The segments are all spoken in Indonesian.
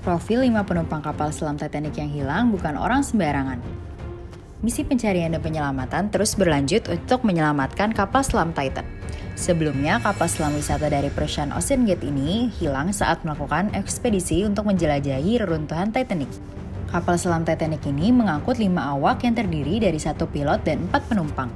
Profil 5 penumpang kapal selam Titanic yang hilang bukan orang sembarangan. Misi pencarian dan penyelamatan terus berlanjut untuk menyelamatkan kapal selam Titan. Sebelumnya, kapal selam wisata dari perusahaan OceanGate ini hilang saat melakukan ekspedisi untuk menjelajahi reruntuhan Titanic. Kapal selam Titanic ini mengangkut 5 awak yang terdiri dari 1 pilot dan 4 penumpang.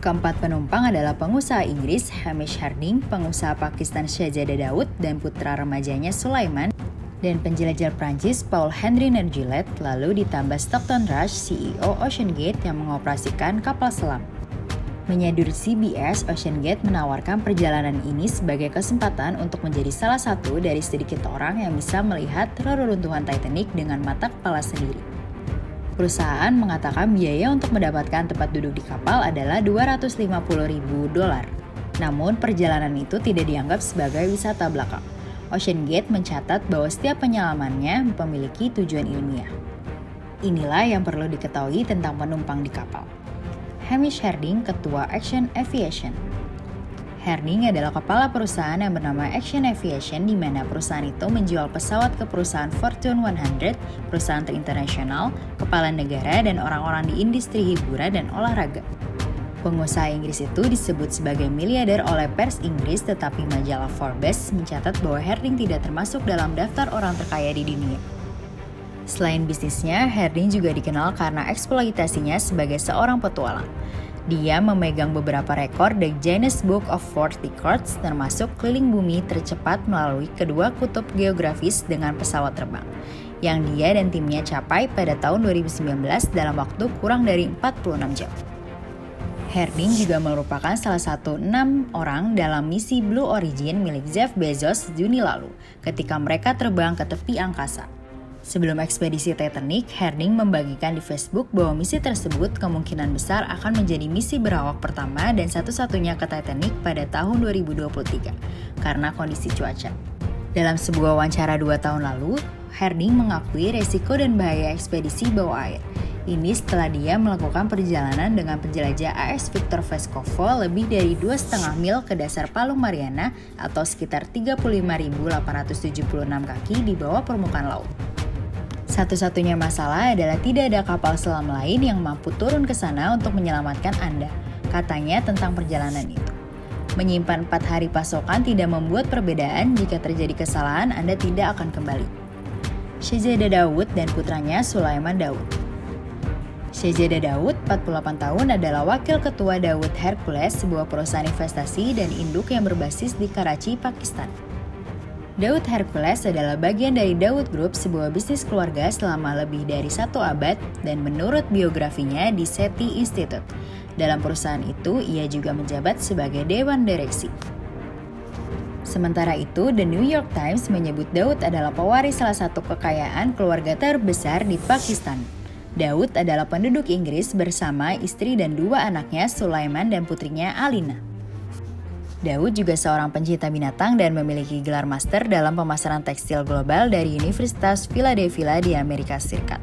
Keempat penumpang adalah pengusaha Inggris Hamish Harding, pengusaha Pakistan Shahzada Daud, dan putra remajanya Sulaiman, dan penjelajah Prancis Paul Henry Nerjulet, lalu ditambah Stockton Rush, CEO OceanGate yang mengoperasikan kapal selam. Menyadur CBS, OceanGate menawarkan perjalanan ini sebagai kesempatan untuk menjadi salah satu dari sedikit orang yang bisa melihat reruntuhan Titanic dengan mata kepala sendiri. Perusahaan mengatakan biaya untuk mendapatkan tempat duduk di kapal adalah $250.000. Namun perjalanan itu tidak dianggap sebagai wisata belaka. OceanGate mencatat bahwa setiap penyelamannya memiliki tujuan ilmiah. Inilah yang perlu diketahui tentang penumpang di kapal. Hamish Harding, Ketua Action Aviation. Harding adalah kepala perusahaan yang bernama Action Aviation, di mana perusahaan itu menjual pesawat ke perusahaan Fortune 100, perusahaan internasional, kepala negara, dan orang-orang di industri hiburan dan olahraga. Pengusaha Inggris itu disebut sebagai miliarder oleh pers Inggris, tetapi majalah Forbes mencatat bahwa Harding tidak termasuk dalam daftar orang terkaya di dunia. Selain bisnisnya, Harding juga dikenal karena eksploitasinya sebagai seorang petualang. Dia memegang beberapa rekor The Guinness Book of World Records, termasuk keliling bumi tercepat melalui kedua kutub geografis dengan pesawat terbang, yang dia dan timnya capai pada tahun 2019 dalam waktu kurang dari 46 jam. Harding juga merupakan salah satu 6 orang dalam misi Blue Origin milik Jeff Bezos Juni lalu, ketika mereka terbang ke tepi angkasa. Sebelum ekspedisi Titanic, Harding membagikan di Facebook bahwa misi tersebut kemungkinan besar akan menjadi misi berawak pertama dan satu-satunya ke Titanic pada tahun 2023, karena kondisi cuaca. Dalam sebuah wawancara 2 tahun lalu, Harding mengakui resiko dan bahaya ekspedisi bawah air. Ini setelah dia melakukan perjalanan dengan penjelajah AS Victor Vescovo lebih dari 2,5 mil ke dasar Palung Mariana atau sekitar 35.876 kaki di bawah permukaan laut. Satu-satunya masalah adalah tidak ada kapal selam lain yang mampu turun ke sana untuk menyelamatkan Anda, katanya tentang perjalanan itu. Menyimpan 4 hari pasokan tidak membuat perbedaan. Jika terjadi kesalahan, Anda tidak akan kembali. Shahzada Daud dan putranya Sulaiman Daud. Shahzada Daud, 48 tahun, adalah wakil ketua Daud Hercules, sebuah perusahaan investasi dan induk yang berbasis di Karachi, Pakistan. Daud Hercules adalah bagian dari Daud Group, sebuah bisnis keluarga selama lebih dari 1 abad, dan menurut biografinya di SETI Institute. Dalam perusahaan itu, ia juga menjabat sebagai Dewan Direksi. Sementara itu, The New York Times menyebut Daud adalah pewaris salah satu kekayaan keluarga terbesar di Pakistan. Daud adalah penduduk Inggris bersama istri dan 2 anaknya, Sulaiman dan putrinya Alina. Daud juga seorang pencinta binatang dan memiliki gelar master dalam pemasaran tekstil global dari Universitas Philadelphia di Amerika Serikat.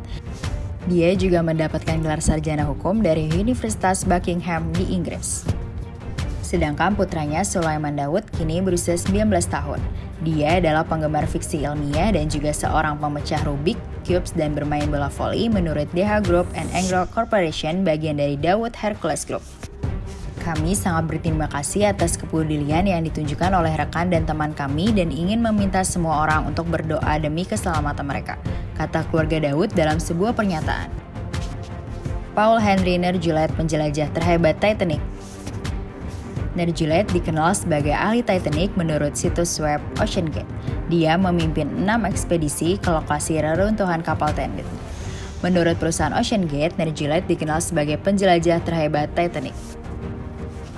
Dia juga mendapatkan gelar sarjana hukum dari Universitas Buckingham di Inggris. Sedangkan putranya Sulaiman Daud kini berusia 19 tahun. Dia adalah penggemar fiksi ilmiah dan juga seorang pemecah Rubik, cubes, dan bermain bola voli menurut DH Group and Anglo Corporation, bagian dari Daud Hercules Group. Kami sangat berterima kasih atas kepedulian yang ditunjukkan oleh rekan dan teman kami dan ingin meminta semua orang untuk berdoa demi keselamatan mereka, kata keluarga Daud dalam sebuah pernyataan. Paul Henry Nerjulet, penjelajah terhebat Titanic. Nerjulet dikenal sebagai ahli Titanic menurut situs web OceanGate. Dia memimpin 6 ekspedisi ke lokasi reruntuhan kapal Titanic. Menurut perusahaan OceanGate, Nerjulet dikenal sebagai penjelajah terhebat Titanic.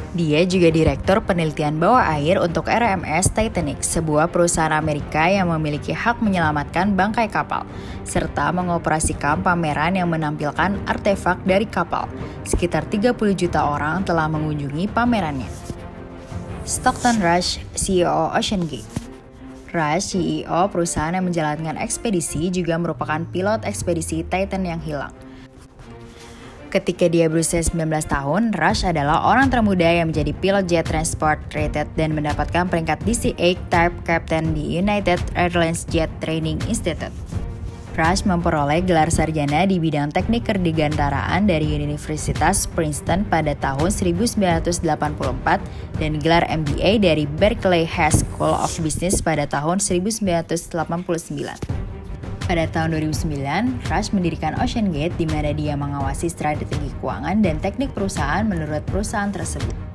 Dia juga direktur penelitian bawah air untuk RMS Titanic, sebuah perusahaan Amerika yang memiliki hak menyelamatkan bangkai kapal, serta mengoperasikan pameran yang menampilkan artefak dari kapal. Sekitar 30 juta orang telah mengunjungi pamerannya. Stockton Rush, CEO OceanGate. Rush, CEO perusahaan yang menjalankan ekspedisi, juga merupakan pilot ekspedisi Titan yang hilang. Ketika dia berusia 19 tahun, Rush adalah orang termuda yang menjadi pilot jet transport rated dan mendapatkan peringkat DC-8 Type Captain di United Airlines Jet Training Institute. Rush memperoleh gelar sarjana di bidang teknik kedirgantaraan dari Universitas Princeton pada tahun 1984 dan gelar MBA dari Berkeley Haas School of Business pada tahun 1989. Pada tahun 2009, Rush mendirikan OceanGate di mana dia mengawasi strategi keuangan dan teknik perusahaan menurut perusahaan tersebut.